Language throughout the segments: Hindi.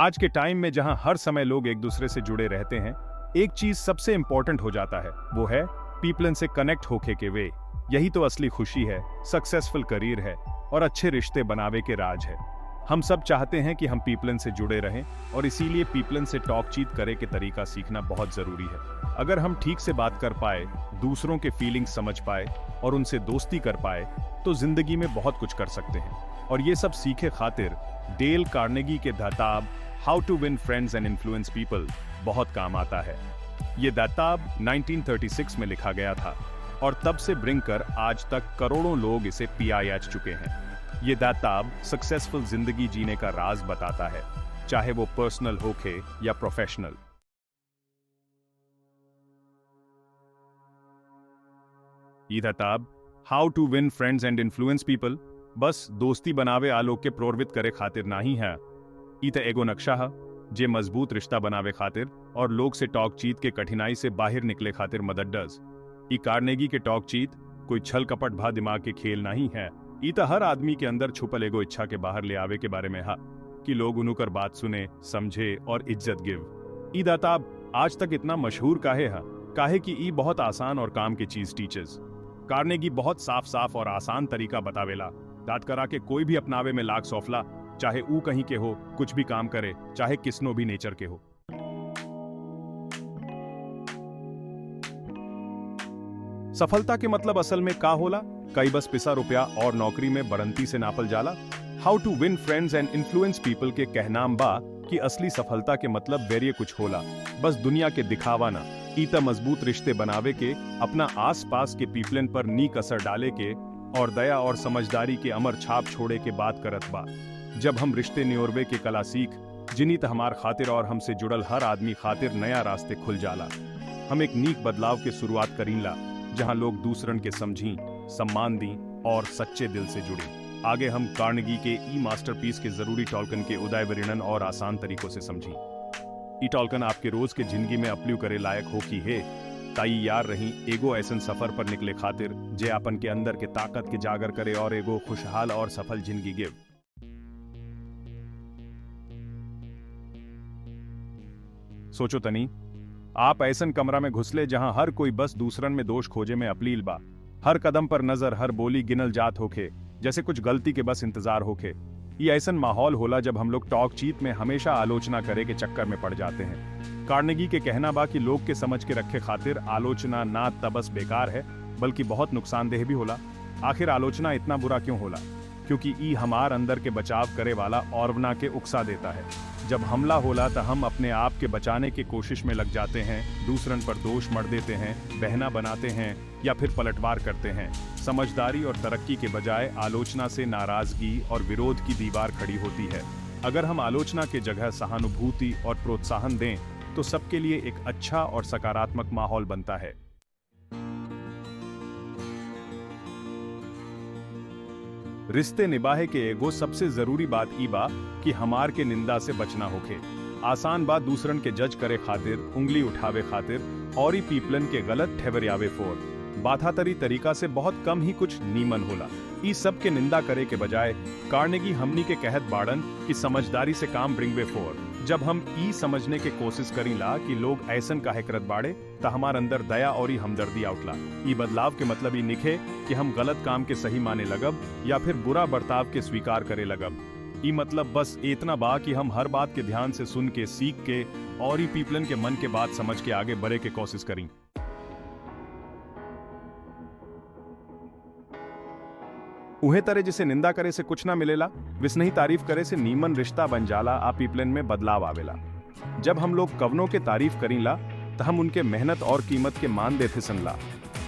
आज के टाइम में जहां हर समय लोग एक दूसरे से जुड़े रहते हैं, एक चीज सबसे इंपॉर्टेंट हो जाता है, वो है पीपलन से कनेक्ट होके के वे। यही तो असली खुशी है, सक्सेसफुल करियर है और अच्छे रिश्ते बनावे के राज है। हम सब चाहते हैं कि हम पीपलन से जुड़े रहें और इसीलिए पीपलन से टॉक-चीत करे के तरीका सीखना बहुत जरूरी है। अगर हम ठीक से बात कर पाए, दूसरों के फीलिंग्स समझ पाए और उनसे दोस्ती कर पाए, तो जिंदगी में बहुत कुछ कर सकते हैं। और ये सब सीखे खातिर डेल कार्नेगी के किताब how to win friends and influence people बहुत काम आता है। ये किताब 1936 में लिखा गया था और तब से ब्रिंकर आज तक करोड़ों लोग इसे पी चुके हैं। ये किताब सक्सेसफुल जिंदगी जीने का राज बताता है, चाहे वो पर्सनल होके या प्रोफेशनल। ये किताब how to win friends and influence people बस दोस्ती बनावे आलोक के प्रोर्वित करे खातिर नहीं है। ईत एगो नक्शा है जे मजबूत रिश्ता बनावे खातिर और लोग से टॉक चीत के कठिनाई से बाहर निकले खातिर मदद डज। ई कार्नेगी के टॉक चीत कोई छल कपट भा दिमाग के खेल नहीं है। ईता हर आदमी के अंदर छुपल एगो इच्छा के बाहर ले आवे के बारे में हा कि लोग उनुकर बात सुने, समझे और इज्जत गिव। ई किताब आज तक इतना मशहूर काहे कि ई बहुत आसान और काम की चीज टीचर्स। कार्नेगी बहुत साफ साफ और आसान तरीका बतावेला, दाद करा के कोई भी अपनावे में लाख सौफला, चाहे ऊ कहीं के हो, कुछ भी काम करे, चाहे किसनो भी नेचर के हो। सफलता के मतलब असल में का होला? कई बस पिसा रुपया और नौकरी में बढ़ंती से नापल जाला। How to win friends and influence people के कहनाम बा कि असली सफलता के मतलब वेरिए कुछ होला, बस दुनिया के दिखावा ना। ईता मजबूत रिश्ते बनावे के, अपना आस पास के पीपलन पर नीक असर डाले के और दया और समझदारी के अमर छाप छोड़े के बात करत बा। जब हम रिश्ते नियोरवे के कला सीख जिनी त हमार खातिर और हमसे जुड़ल हर आदमी खातिर नया रास्ते खुल जाला। हम एक नीक बदलाव के शुरुआत करीला जहां लोग दूसरन के समझी, सम्मान दी और सच्चे दिल से जुड़ी। आगे हम कार्नेगी के ई मास्टरपीस के जरूरी टॉल्कन के उदय वर्णन और आसान तरीकों से समझी। ई टॉल्कन आपके रोज के जिंदगी में अपल्यू करे लायक हो की है, ताई यार रही एगो ऐसन सफर पर निकले खातिर जे अपन के अंदर के ताकत के जागर करे और एगो खुशहाल और सफल जिंदगी गिव। सोचो तनी, आप ऐसन कमरा में घुसले जहां हर कोई बस दूसरन में दोष खोजे में अपलील बा। हर कदम पर नजर, हर बोली गिनल जात होके, जैसे कुछ गलती के बस इंतजार होके। ये ऐसन माहौल होला जब हम लोग टॉक चीत में हमेशा आलोचना करे के चक्कर में पड़ जाते हैं। कार्नेगी के कहना बा कि लोग के समझ के रखे खातिर आलोचना ना तबस बेकार है, बल्कि बहुत नुकसानदेह भी होला। आखिर आलोचना इतना बुरा क्यों होला? क्योंकि ई हमार अंदर के बचाव करे वाला औरवना के उकसा देता है। जब हमला होला तो हम अपने आप के बचाने की कोशिश में लग जाते हैं, दूसरन पर दोष मढ़ देते हैं, बहना बनाते हैं या फिर पलटवार करते हैं। समझदारी और तरक्की के बजाय आलोचना से नाराजगी और विरोध की दीवार खड़ी होती है। अगर हम आलोचना के जगह सहानुभूति और प्रोत्साहन दें तो सबके लिए एक अच्छा और सकारात्मक माहौल बनता है। रिश्ते निभाए के एगो सबसे जरूरी बात ई बा कि हमार के निंदा से बचना होखे। आसान बात दूसरन के जज करे खातिर, उंगली उठावे खातिर और ही पीपलन के गलत ठहरावे फोर बाथातरी तरीका से बहुत कम ही कुछ नीमन होला। ई सब के निंदा करे के बजाय कार्नेगी हमनी के कहत बाड़न कि समझदारी से काम ब्रिंगवे फोर। जब हम ई समझने के कोशिश करीला कि लोग ऐसन काहे करत बाड़े, त हमार अंदर दया और हमदर्दी आउटला। ई बदलाव के मतलब ई निखे कि हम गलत काम के सही माने लगब या फिर बुरा बर्ताव के स्वीकार करे लगब। ई मतलब बस इतना बा कि हम हर बात के ध्यान से सुन के, सीख के और ई पीपलन के मन के बात समझ के आगे बढ़े के कोशिश करी। उहे तरह जिसे निंदा करे से कुछ ना मिलेला, विस्नही तारीफ करे से नीमन रिश्ता बन जाला। आ पीपलन में बदलाव आवेला। जब हम लोग कवनों के तारीफ करीला तो हम उनके मेहनत और कीमत के मान देते सनला।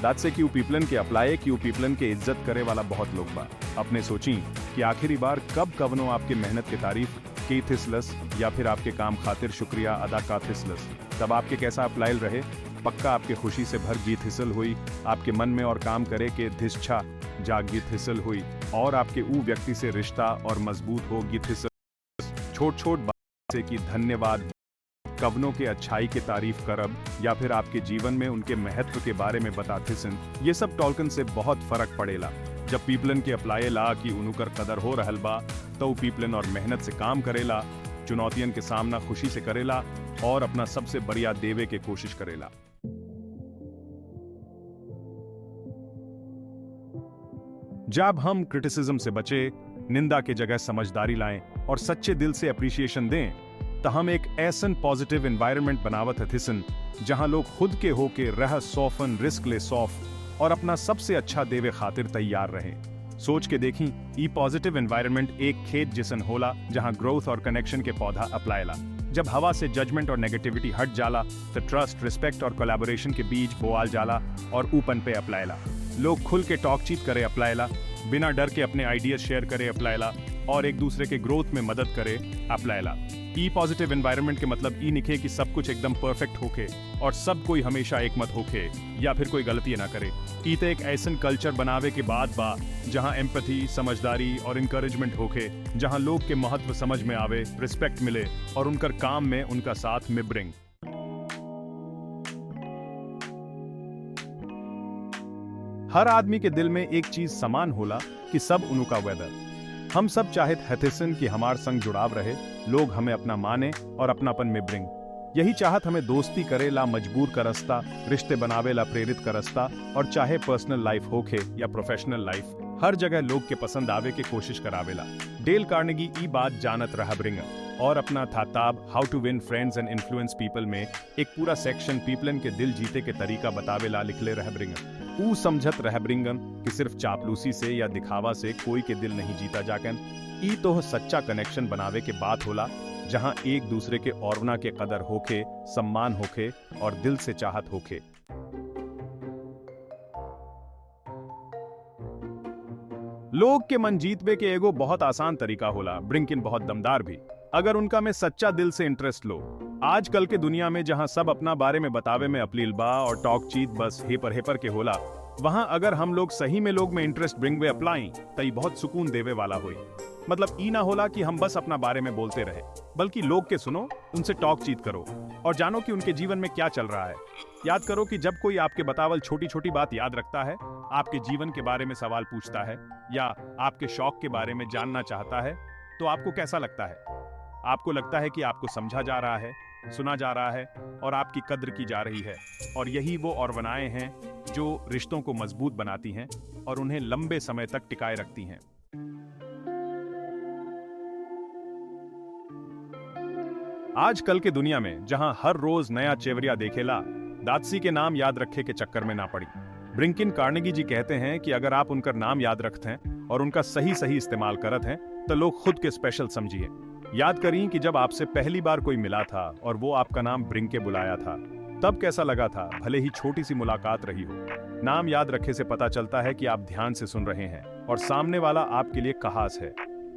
दाद से कि पीपलन के अप्लाए कि पीपलन के इज्जत करे वाला बहुत लोग बा। अपने सोची कि आखिरी बार कब कवनों आपके मेहनत के तारीफ की थिसलस या फिर आपके काम खातिर शुक्रिया अदा का थिसलस, तब आपके कैसा अप्लाइल रहे। पक्का आपके खुशी से भर गीत हिसल हुई, आपके मन में और काम करे के धिच्छा जागीत हिसल हुई और आपके ऊ व्यक्ति से रिश्ता और मजबूत हो गीत हिसल। छोट छोट बात से कि धन्यवाद, कवनों के अच्छाई के तारीफ करब या फिर आपके जीवन में उनके महत्व के बारे में बताते सिन, ये सब टॉल्कन से बहुत फर्क पड़ेला। जब पीपलन के अप्लाए ला कि उनुकर कदर हो रहल बा, तो पीपलन और मेहनत से काम करेला चुनौतियन के सामना खुशी से करेला और अपना सबसे बढ़िया देवे के कोशिश करेला। जब हम क्रिटिसिज्म से बचे, निंदा के जगह समझदारी लाएं और सच्चे दिल से अप्रिसिएशन दें, तो हम एक ऐसन पॉजिटिव एनवायरनमेंट बनावत हथिसन जहां लोग खुद के होके रह सौफन रिस्क ले सौफ और अपना सबसे अच्छा देवे खातिर तैयार रहें। सोच के देखी, ई पॉजिटिव एनवायरनमेंट एक खेत जिसन होला जहां ग्रोथ और कनेक्शन के पौधा अप्लायला। जब हवा से जजमेंट और नेगेटिविटी हट जाला तो ट्रस्ट, रिस्पेक्ट और कोलैबोरेशन के बीच बोआल जाला और ऊपन पे अप्लायला। लोग खुल के टॉक चीत करे अप्लायला, बिना डर के अपने आइडियाज शेयर करे अप्लायला और एक दूसरे के ग्रोथ में मदद करे अप्लायला। ई पॉजिटिव एनवायरनमेंट के मतलब ई निखे कि सब कुछ एकदम परफेक्ट होके और सब कोई हमेशा एक मत होके या फिर कोई गलती ना करे। ई तो एक ऐसन कल्चर बनावे के बाद बा जहां एम्पैथी, समझदारी और इंकरेजमेंट होके, जहां लोग के महत्व समझ में आवे, रिस्पेक्ट मिले और उनकर काम में उनका साथ में ब्रिंग। हर आदमी के दिल में एक चीज समान होला कि सब उनका वेदर। हम सब चाहत हथिसन कि हमार संग जुड़ाव रहे, लोग हमें अपना माने और अपनापन में ब्रिंग। यही चाहत हमें दोस्ती करे ला मजबूर करस्ता, रिश्ते बनावे ला प्रेरित करस्ता और चाहे पर्सनल लाइफ होके या प्रोफेशनल लाइफ, हर जगह लोग के पसंद आवे के कोशिश करावेला। डेल कार्नेगी ई बात जानत रहा ब्रिंगर और अपना थाताब how to win friends and influence people में एक पूरा सेक्शन पीपलन के दिल जीते के तरीका बतावेला लिखले रह ब्रिंगर। ऊ समझत रह ब्रिंगन कि सिर्फ चापलूसी से या दिखावा से कोई के दिल नहीं जीता जाकन। ई तो सच्चा कनेक्शन बनावे के बात होला जहां एक दूसरे के औरना के कदर होके, सम्मान होके और दिल से चाहत होके। लोग के मन जीतवे के एगो बहुत आसान तरीका होला, ब्रिंकिन बहुत दमदार भी, अगर उनका में सच्चा दिल से इंटरेस्ट लो। आजकल के दुनिया में जहां सब अपना बारे में बतावे में अपलील बा और टॉक चीत बस हेपर हेपर के होला, वहां अगर हम लोग सही में लोग में इंटरेस्ट ब्रिंग वे अप्लाई तई बहुत सुकून देवे वाला होई। मतलब ई ना होला कि हम बस अपना बारे में बोलते रहे, बल्कि लोग के सुनो, उनसे टॉक चीत करो और जानो कि उनके जीवन में क्या चल रहा है। याद करो कि जब कोई आपके बतावल छोटी छोटी बात याद रखता है, आपके जीवन के बारे में सवाल पूछता है या आपके शौक के बारे में जानना चाहता है, तो आपको कैसा लगता है? आपको लगता है कि आपको समझा जा रहा है, सुना जा रहा है और आपकी कद्र की जा रही है। और यही वो औरवनाएं हैं जो रिश्तों को मजबूत बनाती हैं और उन्हें लंबे समय तक टिकाए रखती हैं। आजकल के दुनिया में जहां हर रोज नया चेवरिया देखेला, दात्सी के नाम याद रखे के चक्कर में ना पड़ी। ब्रिंकिन कार्नेगी जी कहते हैं कि अगर आप उनका नाम याद रखते हैं और उनका सही सही इस्तेमाल करत हैं, तो लोग खुद के स्पेशल समझिए। याद करिए कि जब आपसे पहली बार कोई मिला था और वो आपका नाम ब्रिंग के बुलाया था, तब कैसा लगा था, भले ही छोटी सी मुलाकात रही हो। नाम याद रखे से पता चलता है कि आप ध्यान से सुन रहे हैं और सामने वाला आपके लिए खास है।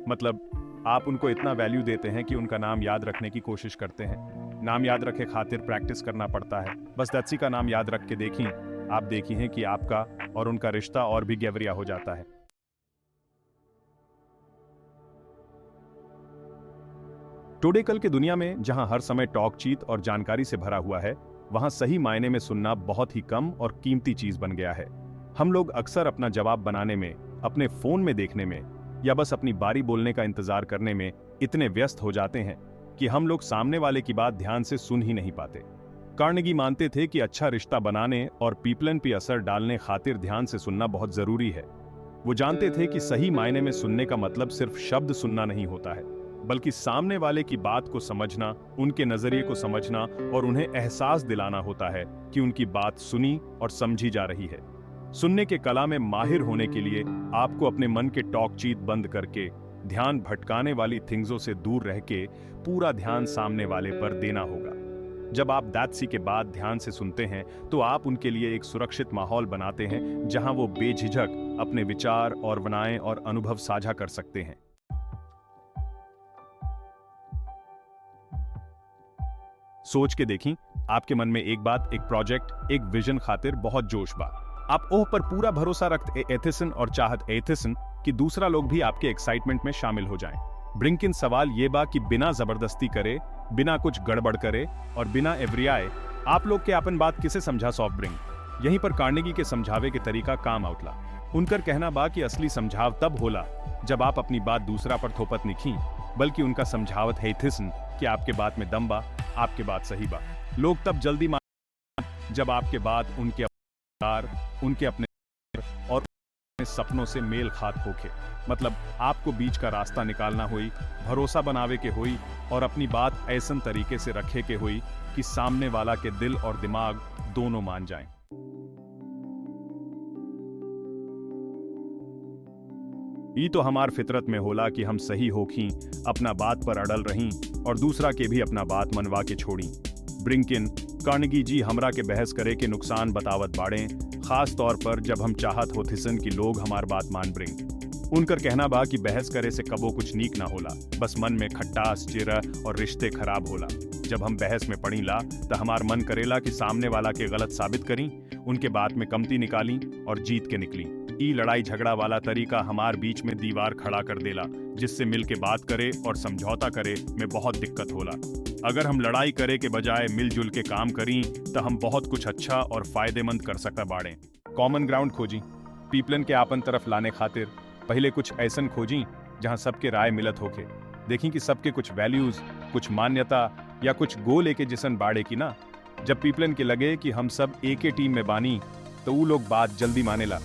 मतलब आप उनको इतना वैल्यू देते हैं कि उनका नाम याद रखने की कोशिश करते हैं। नाम याद रखे खातिर प्रैक्टिस करना पड़ता है। बस दात्सी का नाम याद रख के देखिए, आप देखिए हैं कि आपका और उनका रिश्ता और भी गहरिया हो जाता है। टुडे कल के दुनिया में जहां हर समय टॉक चीत और जानकारी से भरा हुआ है, वहां सही मायने में सुनना बहुत ही कम और कीमती चीज बन गया है। हम लोग अक्सर अपना जवाब बनाने में, अपने फोन में देखने में या बस अपनी बारी बोलने का इंतजार करने में इतने व्यस्त हो जाते हैं कि हम लोग सामने वाले की बात ध्यान से सुन ही नहीं पाते। कार्नेगी मानते थे कि अच्छा रिश्ता बनाने और पीपलन पे असर डालने खातिर ध्यान से सुनना बहुत जरूरी है। वो जानते थे कि सही मायने में सुनने का मतलब सिर्फ शब्द सुनना नहीं होता है, बल्कि सामने वाले की बात को समझना, उनके नजरिए को समझना और उन्हें एहसास दिलाना होता है कि उनकी बात सुनी और समझी जा रही है। सुनने के कला में माहिर होने के लिए आपको अपने मन के टॉक चीत बंद करके, ध्यान भटकाने वाली थिंग्सों से दूर रह के पूरा ध्यान सामने वाले पर देना होगा। जब आप दात्सी के बाद ध्यान से सुनते हैं, तो आप उनके लिए एक सुरक्षित माहौल बनाते हैं जहां वो बेझिझक अपने विचार और वनाएं और अनुभव साझा कर सकते हैं। सोच के देखी, आपके मन में एक बात, एक प्रोजेक्ट, एक विजन खातिर बहुत जोश बा। आप ओह पर पूरा भरोसा रखते एथिसन और चाहत एथिसन कि दूसरा लोग भी आपके एक्साइटमेंट में शामिल हो जाएं। ब्रिंकिन सवाल ये बा कि बिना जबरदस्ती करे, बिना कुछ गड़बड़ करे और बिना एवरियाए आप लोग के अपन बात किसे समझा सॉफ्ट ब्रिंग। यहीं पर कार्नेगी के समझावे के तरीका काम आउटला। उनकर कहना बा कि असली समझाव तब होला जब आप अपनी बात दूसरा पर थोपत निखी, बल्कि उनका समझावत है थिसन कि आपके बात में दम बा, आपके बात सही बा। लोग तब जल्दी मान जब आपके बात उनके उनके अपने और अपने सपनों से मेल खात होके। मतलब आपको बीच का रास्ता निकालना हुई, भरोसा बनावे के हुई और अपनी बात ऐसन तरीके से रखे के हुई कि सामने वाला के दिल और दिमाग दोनों मान जाएं। ये तो हमार फितरत में होला कि हम सही होखी, अपना बात पर अड़ल रहीं और दूसरा के भी अपना बात मनवा के छोड़ी। ब्रिंकिन कार्नेगी जी हमरा के बहस करे के नुकसान बतावत बाड़े, खास तौर पर जब हम चाहत होथिसन कि लोग हमार बात मान ब्रिंग। उनकर कहना बा कि बहस करे से कबो कुछ नीक ना होला, बस मन में खट्टास चिरा और रिश्ते खराब होला। जब हम बहस में पड़ी ला तो हमार मन करेला कि सामने वाला के गलत साबित करी, उनके बात में कमती निकाली और जीत के निकली। ई लड़ाई झगड़ा वाला तरीका हमार बीच में दीवार खड़ा कर देला, जिससे मिल के बात करे और समझौता करे में बहुत दिक्कत होला। अगर हम लड़ाई करे के बजाय मिलजुल के काम करी तो हम बहुत कुछ अच्छा और फायदेमंद कर सकता बाड़े। कॉमन ग्राउंड खोजी, पीपलन के आपन तरफ लाने खातिर पहले कुछ ऐसन खोजी जहां सबके राय मिलत होके। देखी कि सबके कुछ वैल्यूज, कुछ मान्यता या कुछ गोल एके जिसन बाड़े की ना। जब पीपलन के लगे कि हम सब एक ही टीम में बानी तो वो लोग बात जल्दी मानेला।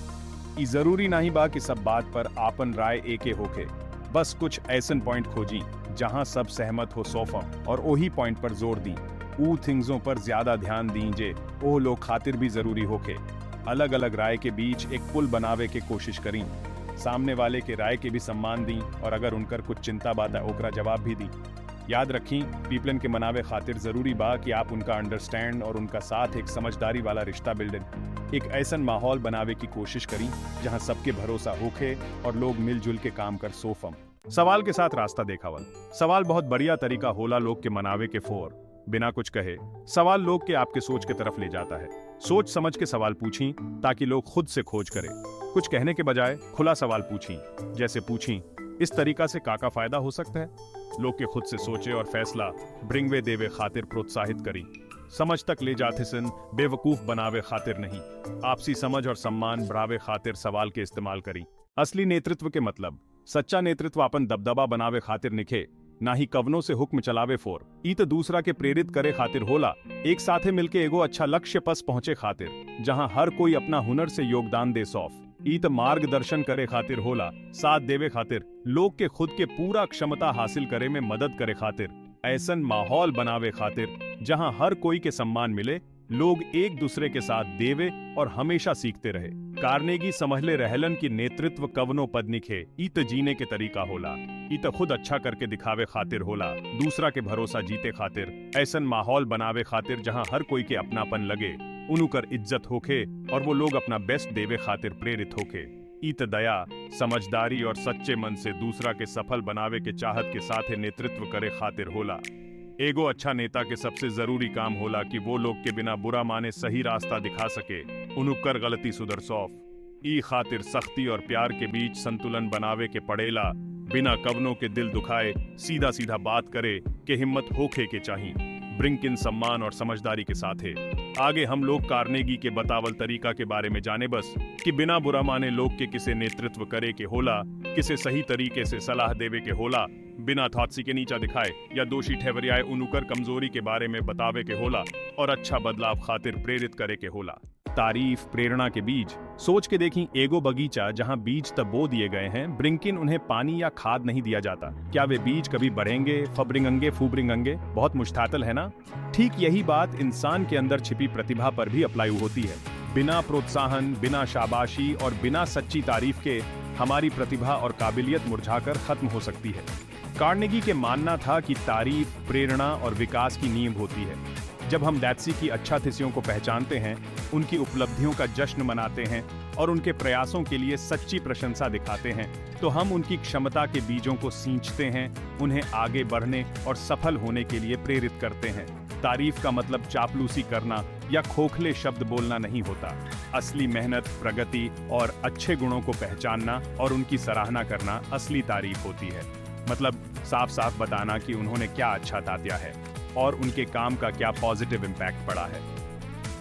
ई जरूरी नहीं बा कि सब बात पर आपन राय एके होके, बस कुछ ऐसन पॉइंट खोजी जहां सब सहमत हो सोफम और वही पॉइंट पर जोर दी। ऊ थिंग्सों पर ज्यादा ध्यान दीजे ओ लोग खातिर भी जरूरी होके। अलग अलग राय के बीच एक पुल बनावे के कोशिश करी, सामने वाले के राय के भी सम्मान दी और अगर उनकर कुछ चिंता बा त ओकरा जवाब भी दी। याद रखी, पीपलन के मनावे खातिर जरूरी बा कि आप उनका अंडरस्टैंड और उनका साथ एक समझदारी वाला रिश्ता बिल्ड, एक ऐसन माहौल बनावे की कोशिश करी जहां सबके भरोसा होखे और लोग मिलजुल के काम कर सोफम। सवाल के साथ रास्ता देखावल, सवाल बहुत बढ़िया तरीका होला लोग के मनावे के फोर। बिना कुछ कहे सवाल लोग के आपके सोच के तरफ ले जाता है। सोच समझ के सवाल पूछी ताकि लोग खुद से खोज करें। कुछ कहने के बजाय खुला सवाल पूछी, जैसे पूछी इस तरीका से का फायदा हो सकता है। लोग के खुद से सोचे और फैसला ब्रिंगवे देवे खातिर प्रोत्साहित करी। समझ तक ले जाते सन बेवकूफ बनावे खातिर नहीं, आपसी समझ और सम्मान बढ़ावे खातिर सवाल के इस्तेमाल करी। असली नेतृत्व के मतलब सच्चा नेतृत्व अपन दबदबा बनावे खातिर निखे, ना ही कवनों से हुक्म चलावे फोर। ई तो दूसरा के प्रेरित करे खातिर होला, एक साथे मिलके एगो अच्छा लक्ष्य पस पहुंचे खातिर, जहां हर कोई अपना हुनर से योगदान दे सौफ। ई तो मार्गदर्शन करे खातिर होला, साथ देवे खातिर, लोग के खुद के पूरा क्षमता हासिल करे में मदद करे खातिर, ऐसन माहौल बनावे खातिर जहां हर कोई के सम्मान मिले, लोग एक दूसरे के साथ देवे और हमेशा सीखते रहे। कार्नेगी समझले रहलन की नेतृत्व कवनो पद निखे, ई तो जीने के तरीका होला। ई तो खुद अच्छा करके दिखावे खातिर होला, दूसरा के भरोसा जीते खातिर, ऐसन माहौल बनावे खातिर जहां हर कोई के अपनापन लगे, उनुकर इज्जत होखे और वो लोग अपना बेस्ट देवे खातिर प्रेरित होखे। ई तो दया, समझदारी और सच्चे मन से दूसरा के सफल बनावे के चाहत के साथ नेतृत्व करे खातिर होला। एगो अच्छा नेता के सबसे जरूरी काम होला कि वो लोग के बिना बुरा माने सही रास्ता दिखा सके, उनुकर गलती सुधर सौफ। ई खातिर सख्ती और प्यार के बीच संतुलन बनावे के पड़ेला, बिना कवनों के दिल दुखाए सीधा सीधा बात करे के हिम्मत होखे के चाहिए। ब्रिंकिन सम्मान और समझदारी के साथ है। आगे हम लोग कार्नेगी के बतावल तरीका के बारे में जाने बस कि बिना बुरा माने लोग के किसे नेतृत्व करे के होला, किसे सही तरीके से सलाह देवे के होला, बिना थॉट्सी के नीचा दिखाए या दोषी ठहरियाए उनुकर कमजोरी के बारे में बतावे के होला और अच्छा बदलाव खातिर प्रेरित करे के होला। तारीफ प्रेरणा के बीज सोच के देखी, एगो बगीचा जहां बीज तब बो दिए गए हैं, ब्रिंकिन उन्हें पानी या खाद नहीं दिया जाता। क्या वे बीज कभी बढ़ेंगे, फबरिंगेंगे, फूबरिंगेंगे? बहुत मुश्तातल है ना। ठीक यही बात इंसान के अंदर छिपी प्रतिभा पर भी अप्लाई होती है। बिना प्रोत्साहन, बिना शाबाशी और बिना सच्ची तारीफ के हमारी प्रतिभा और काबिलियत मुरझाकर खत्म हो सकती है। कार्नेगी के मानना था कि तारीफ प्रेरणा और विकास की नींव होती है। जब हम दैत्सी की अच्छातिथियों को पहचानते हैं, उनकी उपलब्धियों का जश्न मनाते हैं और उनके प्रयासों के लिए सच्ची प्रशंसा दिखाते हैं, तो हम उनकी क्षमता के बीजों को सींचते हैं, उन्हें आगे बढ़ने और सफल होने के लिए प्रेरित करते हैं। तारीफ का मतलब चापलूसी करना या खोखले शब्द बोलना नहीं होता। असली मेहनत, प्रगति और अच्छे गुणों को पहचानना और उनकी सराहना करना असली तारीफ होती है। मतलब साफ साफ बताना कि उन्होंने क्या अच्छा तात्या है और उनके काम का क्या पॉजिटिव इम्पैक्ट पड़ा है।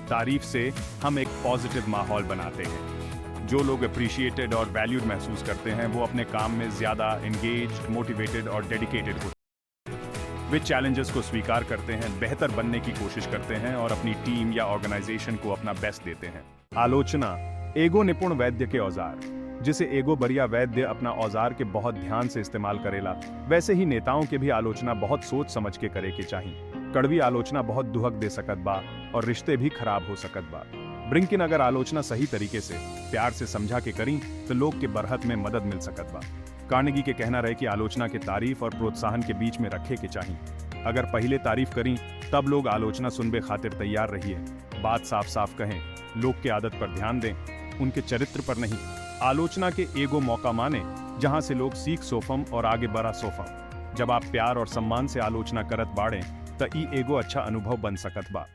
तारीफ से हम एक पॉजिटिव माहौल बनाते हैं, जो लोग अप्रिशिएटेड और वैल्यूड महसूस करते हैं वो अपने काम में ज्यादा एंगेज्ड, मोटिवेटेड और डेडिकेटेड होते हैं। वे चैलेंजेस को स्वीकार करते हैं, बेहतर बनने की कोशिश करते हैं और अपनी टीम या ऑर्गेनाइजेशन को अपना बेस्ट देते हैं। आलोचना, एगो निपुण वैद्य के औजार। जिसे एगो बढ़िया वैद्य अपना औजार के बहुत ध्यान से इस्तेमाल करेला, वैसे ही नेताओं के भी आलोचना बहुत सोच समझ के करे के चाहिए। कड़वी आलोचना बहुत दुहक दे सकत बा और रिश्ते भी खराब हो सकत बा। ब्रिंकिन अगर आलोचना सही तरीके से प्यार से समझा के करी तो लोग के बरहत में मदद मिल सकत बा। कार्नेगी के कहना रहे कि आलोचना के तारीफ और प्रोत्साहन के बीच में रखे के चाहिए। अगर पहले तारीफ करी तब लोग आलोचना सुनबे खातिर तैयार रहिए। बात साफ साफ कहें, लोग के आदत पर ध्यान दें, उनके चरित्र पर नहीं। आलोचना के एगो मौका माने जहां से लोग सीख सोफम और आगे बढ़ा सोफम। जब आप प्यार और सम्मान से आलोचना करत बाड़े त ई एगो अच्छा अनुभव बन सकत बा।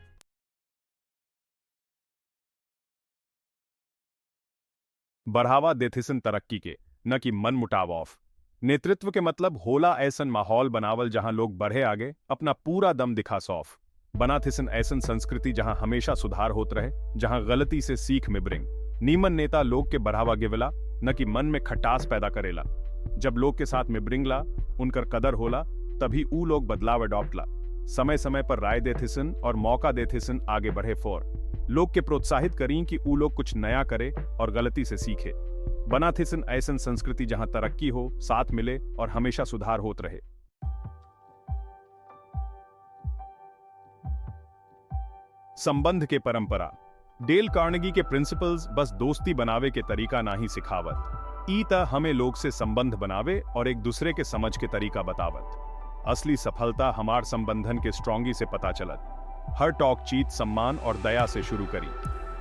बढ़ावा देथिसन तरक्की के, न कि मन मुटाव ऑफ। नेतृत्व के मतलब होला ऐसन माहौल बनावल जहां लोग बढ़े आगे अपना पूरा दम दिखा सौफ। बना थिसन ऐसन संस्कृति जहां हमेशा सुधार होत रहे, जहां गलती से सीख में ब्रिंग। नीमन नेता लोग के बढ़ावा गिवला, न कि मन में खटास पैदा करेला। जब लोग के साथ में ब्रिंगला, उनकर कदर होला, तभी ऊ लोग बदलाव अडॉप्ट ला। समय समय पर राय देथिसन और मौका देथिसन आगे बढ़े फोर। लोग के प्रोत्साहित करी कि ऊ लोग कुछ नया करे और गलती से सीखे। बना थिसन ऐसन संस्कृति जहां तरक्की हो, साथ मिले और हमेशा सुधार होत रहे। संबंध के परंपरा। डेल कार्नेगी के प्रिंसिपल्स बस दोस्ती बनावे के तरीका ना ही सिखावत, ई त हमें लोग से संबंध बनावे और एक दूसरे के समझ के तरीका बतावत। असली सफलता हमार संबंधन के स्ट्रॉन्गी से पता चलत। हर टॉक चीत सम्मान और दया से शुरू करी।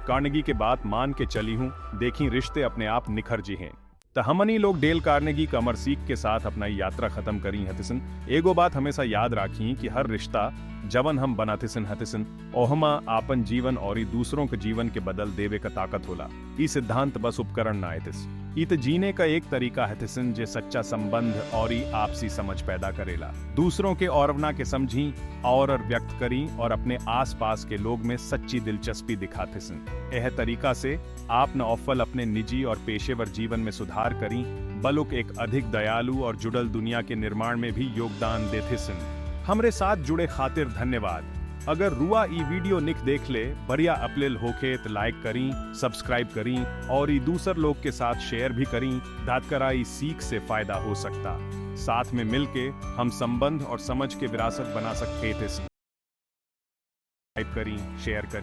कार्नेगी के बात मान के चली हूं, देखी रिश्ते अपने आप निखर जी हैं। तो हमनी लोग डेल कार्नेगी का अमर सीख के साथ अपना यात्रा खत्म करी हथिसन। एगो बात हमेशा याद राखी कि हर रिश्ता जवन हम बनाथिसन हथिसन, ओहमा आपन जीवन और दूसरों के जीवन के बदल देवे का ताकत होला। ई सिद्धांत बस उपकरण ना आयतिस, ई तो जीने का एक तरीका हथिसन जे सच्चा संबंध और आपसी समझ पैदा करेला। दूसरों के औरवना के समझी और व्यक्त करी और अपने आसपास के लोग में सच्ची दिलचस्पी दिखाथिसन। यह तरीका से आप न अव्वल अपने निजी और पेशेवर जीवन में सुधार करी, बल्कि एक अधिक दयालु और जुड़ल दुनिया के निर्माण में भी योगदान देथिसन। हमरे साथ जुड़े खातिर धन्यवाद। अगर रुआ ई वीडियो निक देख ले बढ़िया अपलेल होके तो लाइक करी, सब्सक्राइब करी और ई दूसर लोग के साथ शेयर भी करी। दादकरा ई सीख से फायदा हो सकता। साथ में मिलके हम संबंध और समझ के विरासत बना सकते थे। सब्सक्राइब करी, शेयर करी।